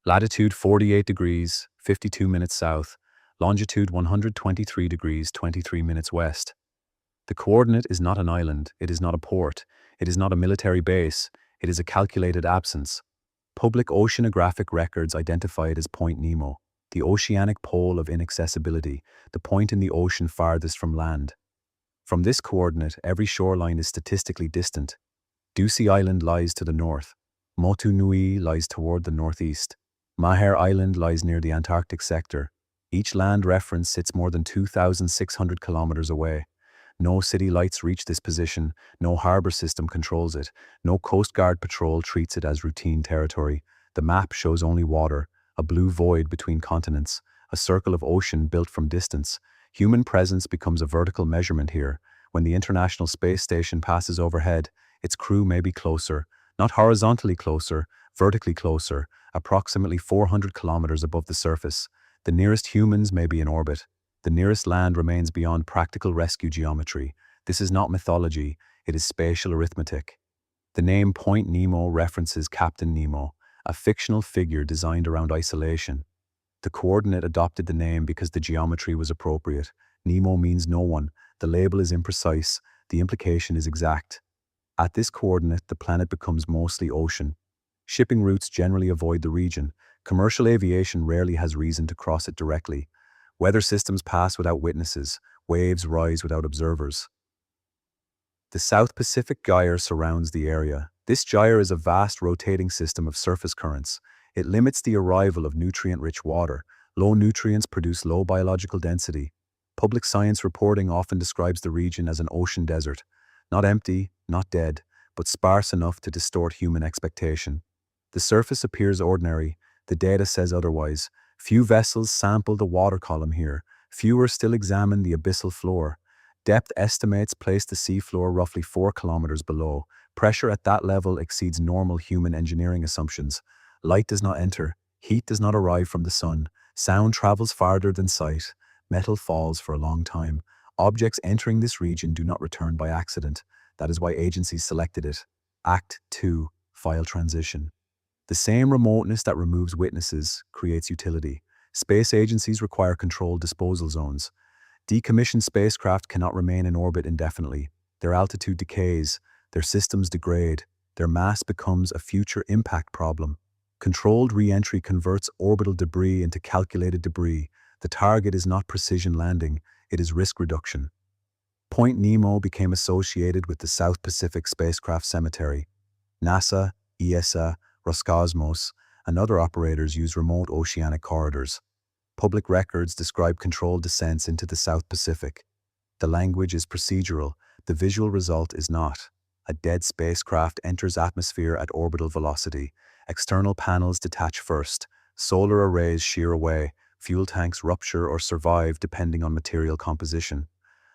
Latitude 48 degrees, 52 minutes south. Longitude 123 degrees, 23 minutes west. The coordinate is not an island, it is not a port, it is not a military base, it is a calculated absence. Public oceanographic records identify it as Point Nemo, the oceanic pole of inaccessibility, the point in the ocean farthest from land. From this coordinate, every shoreline is statistically distant. Ducie Island lies to the north. Motu Nui lies toward the northeast. Maher Island lies near the Antarctic sector. Each land reference sits more than 2,600 kilometers away. No city lights reach this position, no harbor system controls it, no Coast Guard patrol treats it as routine territory. The map shows only water, a blue void between continents, a circle of ocean built from distance. Human presence becomes a vertical measurement here. When the International Space Station passes overhead, its crew may be closer, not horizontally closer, vertically closer, approximately 400 kilometers above the surface. The nearest humans may be in orbit. The nearest land remains beyond practical rescue geometry. This is not mythology, it is spatial arithmetic. The name Point Nemo references Captain Nemo, a fictional figure designed around isolation. The coordinate adopted the name because the geometry was appropriate. Nemo means no one. The label is imprecise. The implication is exact. At this coordinate, the planet becomes mostly ocean. Shipping routes generally avoid the region. Commercial aviation rarely has reason to cross it directly. Weather systems pass without witnesses. Waves rise without observers. The South Pacific Gyre surrounds the area. This gyre is a vast rotating system of surface currents. It limits the arrival of nutrient-rich water. Low nutrients produce low biological density. Public science reporting often describes the region as an ocean desert. Not empty, not dead, but sparse enough to distort human expectation. The surface appears ordinary. The data says otherwise. Few vessels sample the water column here. Fewer still examine the abyssal floor. Depth estimates place the seafloor roughly 4 kilometers below. Pressure at that level exceeds normal human engineering assumptions. Light does not enter. Heat does not arrive from the sun. Sound travels farther than sight. Metal falls for a long time. Objects entering this region do not return by accident. That is why agencies selected it. Act 2. File transition. The same remoteness that removes witnesses creates utility. Space agencies require controlled disposal zones. Decommissioned spacecraft cannot remain in orbit indefinitely. Their altitude decays, their systems degrade, their mass becomes a future impact problem. Controlled re-entry converts orbital debris into calculated debris. The target is not precision landing, it is risk reduction. Point Nemo became associated with the South Pacific Spacecraft Cemetery. NASA, ESA, Roscosmos, and other operators use remote oceanic corridors. Public records describe controlled descents into the South Pacific. The language is procedural, the visual result is not. A dead spacecraft enters atmosphere at orbital velocity. External panels detach first. Solar arrays shear away. Fuel tanks rupture or survive depending on material composition.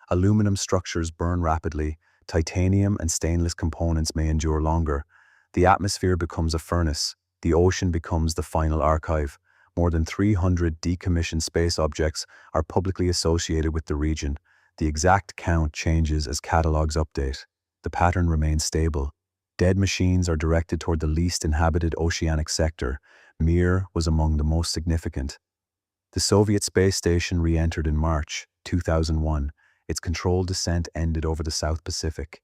Aluminum structures burn rapidly. Titanium and stainless components may endure longer. The atmosphere becomes a furnace. The ocean becomes the final archive. More than 300 decommissioned space objects are publicly associated with the region. The exact count changes as catalogs update. The pattern remains stable. Dead machines are directed toward the least inhabited oceanic sector. Mir was among the most significant. The Soviet space station re-entered in March 2001. Its controlled descent ended over the South Pacific.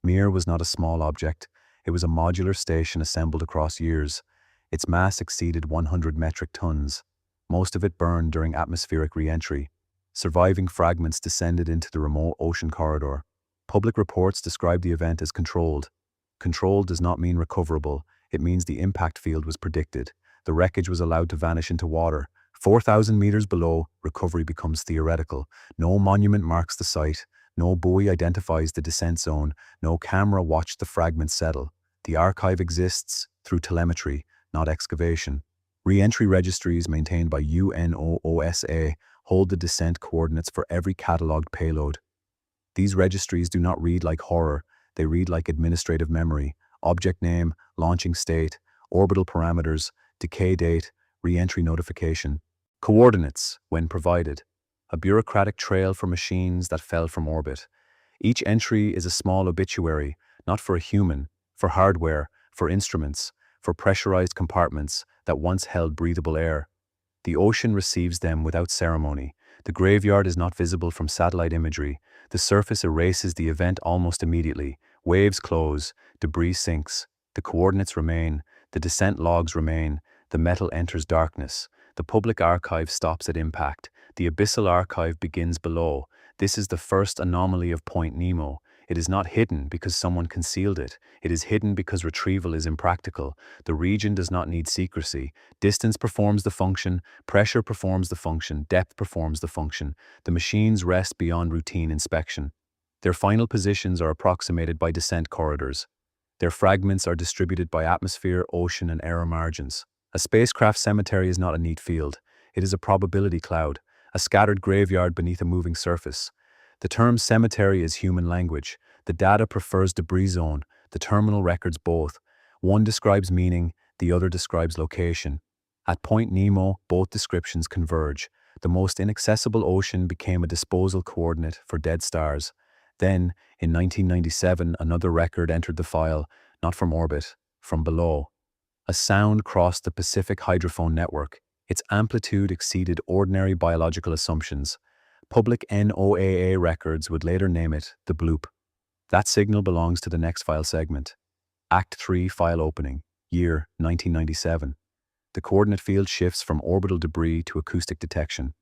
Mir was not a small object. It was a modular station assembled across years. Its mass exceeded 100 metric tons. Most of it burned during atmospheric re-entry. Surviving fragments descended into the remote ocean corridor. Public reports describe the event as controlled. Controlled does not mean recoverable. It means the impact field was predicted. The wreckage was allowed to vanish into water. 4,000 meters below, recovery becomes theoretical. No monument marks the site. No buoy identifies the descent zone. No camera watched the fragments settle. The archive exists through telemetry, not excavation. Re-entry registries maintained by UNOOSA hold the descent coordinates for every catalogued payload. These registries do not read like horror, they read like administrative memory. Object name, launching state, orbital parameters, decay date, re-entry notification. Coordinates, when provided. A bureaucratic trail for machines that fell from orbit. Each entry is a small obituary, not for a human, for hardware, for instruments, for pressurized compartments that once held breathable air. The ocean receives them without ceremony. The graveyard is not visible from satellite imagery. The surface erases the event almost immediately. Waves close, debris sinks, the coordinates remain, the descent logs remain, the metal enters darkness. The public archive stops at impact. The abyssal archive begins below. This is the first anomaly of Point Nemo. It is not hidden because someone concealed it. It is hidden because retrieval is impractical. The region does not need secrecy. Distance performs the function, pressure performs the function, depth performs the function. The machines rest beyond routine inspection. Their final positions are approximated by descent corridors. Their fragments are distributed by atmosphere, ocean, and error margins. A spacecraft cemetery is not a neat field. It is a probability cloud, a scattered graveyard beneath a moving surface. The term cemetery is human language. The data prefers debris zone. The terminal records both. One describes meaning, the other describes location. At Point Nemo, both descriptions converge. The most inaccessible ocean became a disposal coordinate for dead stars. Then, in 1997, another record entered the file, not from orbit, from below. A sound crossed the Pacific hydrophone network. Its amplitude exceeded ordinary biological assumptions. Public NOAA records would later name it the Bloop. That signal belongs to the next file segment. Act 3 file opening, year 1997. The coordinate field shifts from orbital debris to acoustic detection.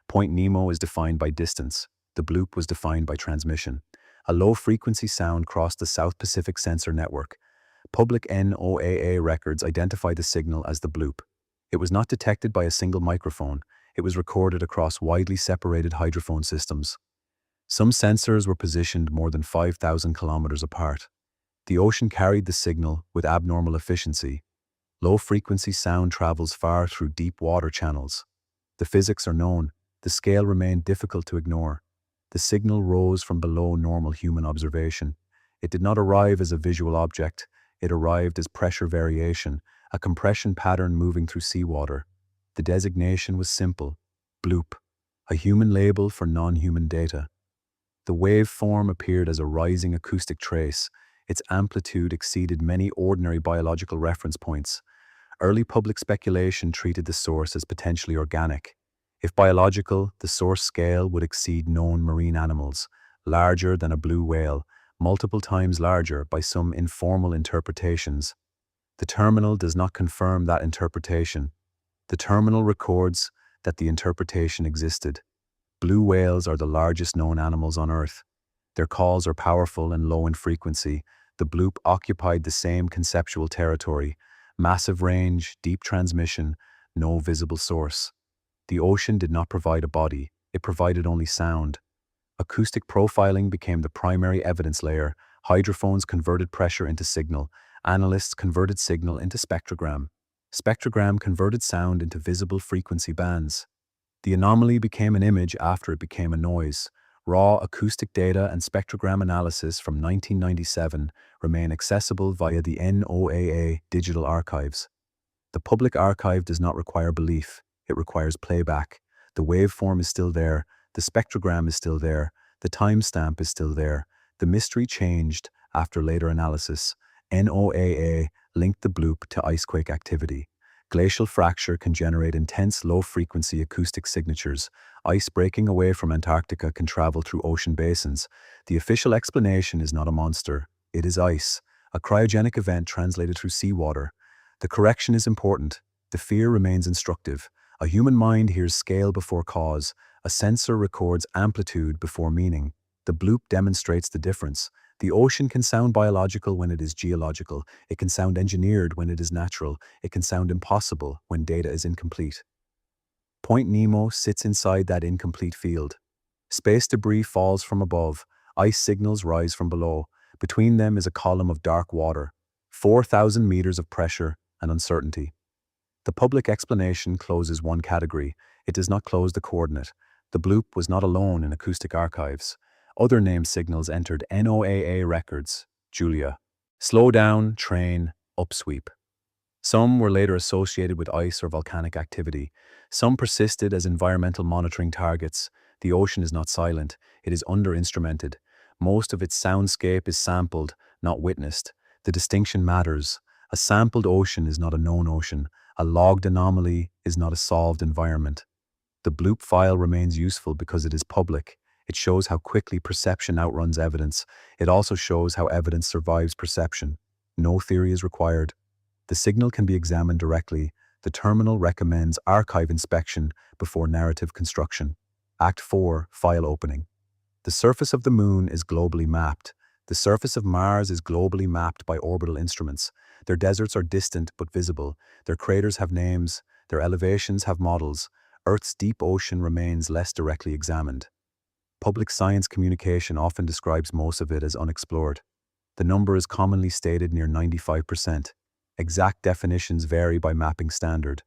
Point Nemo is defined by distance. The Bloop was defined by transmission. A low-frequency sound crossed the South Pacific sensor network. Public NOAA records identify the signal as the Bloop. It was not detected by a single microphone. It was recorded across widely separated hydrophone systems. Some sensors were positioned more than 5,000 kilometers apart. The ocean carried the signal with abnormal efficiency. Low-frequency sound travels far through deep water channels. The physics are known. The scale remained difficult to ignore. The signal rose from below normal human observation. It did not arrive as a visual object. It arrived as pressure variation, a compression pattern moving through seawater. The designation was simple: Bloop, a human label for non-human data. The waveform appeared as a rising acoustic trace. Its amplitude exceeded many ordinary biological reference points. Early public speculation treated the source as potentially organic. If biological, the source scale would exceed known marine animals, larger than a blue whale, multiple times larger by some informal interpretations. The terminal does not confirm that interpretation. The terminal records that the interpretation existed. Blue whales are the largest known animals on Earth. Their calls are powerful and low in frequency. The Bloop occupied the same conceptual territory: massive range, deep transmission, no visible source. The ocean did not provide a body, it provided only sound. Acoustic profiling became the primary evidence layer. Hydrophones converted pressure into signal. Analysts converted signal into spectrogram. Spectrogram converted sound into visible frequency bands. The anomaly became an image after it became a noise. Raw acoustic data and spectrogram analysis from 1997 remain accessible via the NOAA digital archives. The public archive does not require belief. It requires playback. The waveform is still there. The spectrogram is still there. The timestamp is still there. The mystery changed after later analysis. NOAA linked the Bloop to icequake activity. Glacial fracture can generate intense low-frequency acoustic signatures. Ice breaking away from Antarctica can travel through ocean basins. The official explanation is not a monster. It is ice, a cryogenic event translated through seawater. The correction is important. The fear remains instructive. A human mind hears scale before cause. A sensor records amplitude before meaning. The Bloop demonstrates the difference. The ocean can sound biological when it is geological. It can sound engineered when it is natural. It can sound impossible when data is incomplete. Point Nemo sits inside that incomplete field. Space debris falls from above. Ice signals rise from below. Between them is a column of dark water. 4,000 meters of pressure and uncertainty. The public explanation closes one category. It does not close the coordinate. The Bloop was not alone in acoustic archives. Other named signals entered NOAA records: Julia, slow down, train, upsweep. Some were later associated with ice or volcanic activity. Some persisted as environmental monitoring targets. The ocean is not silent. It is under-instrumented. Most of its soundscape is sampled, not witnessed. The distinction matters. A sampled ocean is not a known ocean. A logged anomaly is not a solved environment. The Bloop file remains useful because it is public. It shows how quickly perception outruns evidence. It also shows how evidence survives perception. No theory is required. The signal can be examined directly. The terminal recommends archive inspection before narrative construction. Act 4, File Opening. The surface of the Moon is globally mapped. The surface of Mars is globally mapped by orbital instruments. Their deserts are distant but visible. Their craters have names. Their elevations have models. Earth's deep ocean remains less directly examined. Public science communication often describes most of it as unexplored. The number is commonly stated near 95%. Exact definitions vary by mapping standard.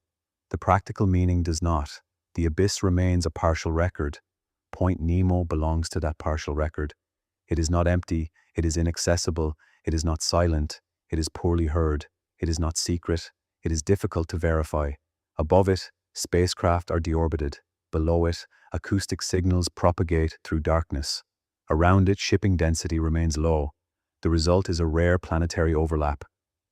The practical meaning does not. The abyss remains a partial record. Point Nemo belongs to that partial record. It is not empty, it is inaccessible, it is not silent, it is poorly heard, it is not secret, it is difficult to verify. Above it, spacecraft are deorbited. Below it, acoustic signals propagate through darkness. Around it, shipping density remains low. The result is a rare planetary overlap.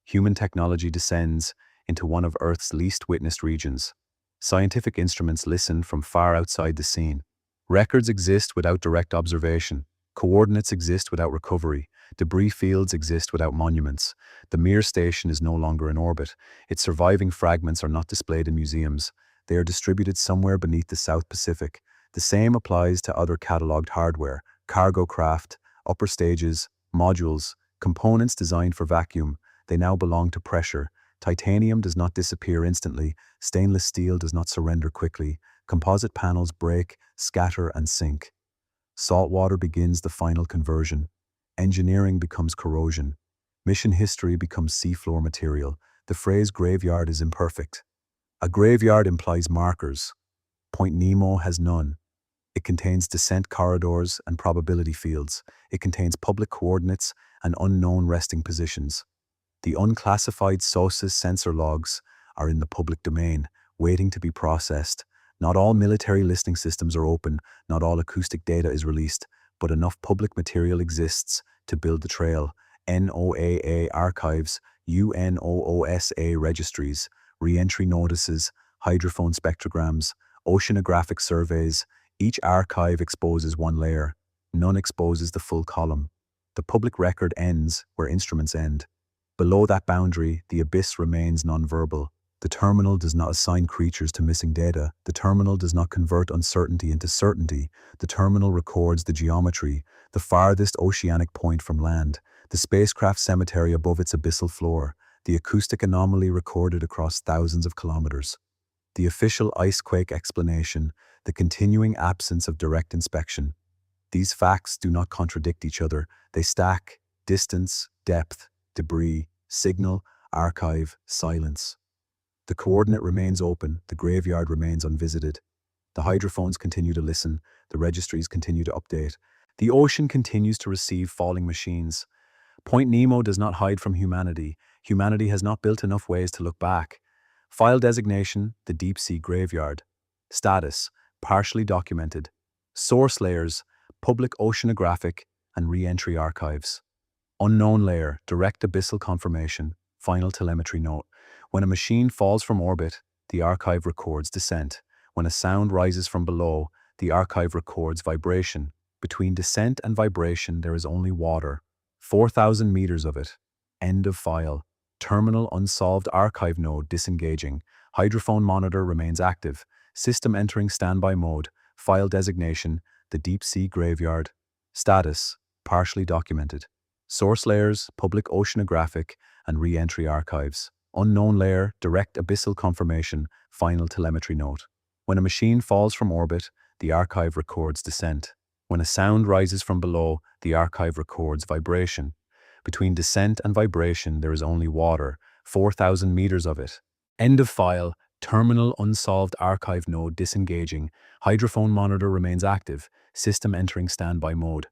Human technology descends into one of Earth's least witnessed regions. Scientific instruments listen from far outside the scene. Records exist without direct observation. Coordinates exist without recovery. Debris fields exist without monuments. The Mir station is no longer in orbit. Its surviving fragments are not displayed in museums. They are distributed somewhere beneath the South Pacific. The same applies to other catalogued hardware, cargo craft, upper stages, modules, components designed for vacuum. They now belong to pressure. Titanium does not disappear instantly. Stainless steel does not surrender quickly. Composite panels break, scatter, and sink. Salt water begins the final conversion. Engineering becomes corrosion. Mission history becomes seafloor material. The phrase graveyard is imperfect. A graveyard implies markers. Point Nemo has none. It contains descent corridors and probability fields. It contains public coordinates and unknown resting positions. The unclassified SOSUS sensor logs are in the public domain, waiting to be processed. Not all military listening systems are open, not all acoustic data is released, but enough public material exists to build the trail. NOAA archives, UNOOSA registries, re-entry notices, hydrophone spectrograms, oceanographic surveys. Each archive exposes one layer. None exposes the full column. The public record ends where instruments end. Below that boundary, the abyss remains nonverbal. The terminal does not assign creatures to missing data. The terminal does not convert uncertainty into certainty. The terminal records the geometry, the farthest oceanic point from land, the spacecraft cemetery above its abyssal floor, the acoustic anomaly recorded across thousands of kilometers. The official icequake explanation, the continuing absence of direct inspection. These facts do not contradict each other. They stack: distance, depth, debris, signal, archive, silence. The coordinate remains open, the graveyard remains unvisited. The hydrophones continue to listen, the registries continue to update. The ocean continues to receive falling machines. Point Nemo does not hide from humanity. Humanity has not built enough ways to look back. File designation, the deep sea graveyard. Status, partially documented. Source layers, public oceanographic and re-entry archives. Unknown layer, direct abyssal confirmation, final telemetry note. When a machine falls from orbit, the archive records descent. When a sound rises from below, the archive records vibration. Between descent and vibration, there is only water. 4,000 meters of it. End of file. Terminal unsolved archive node disengaging. Hydrophone monitor remains active. System entering standby mode. File designation, the deep sea graveyard. Status, partially documented. Source layers, public oceanographic and re-entry archives. Unknown layer, direct abyssal confirmation, final telemetry note. When a machine falls from orbit, the archive records descent. When a sound rises from below, the archive records vibration. Between descent and vibration, there is only water, 4,000 meters of it. End of file, terminal unsolved archive node disengaging. Hydrophone monitor remains active, system entering standby mode.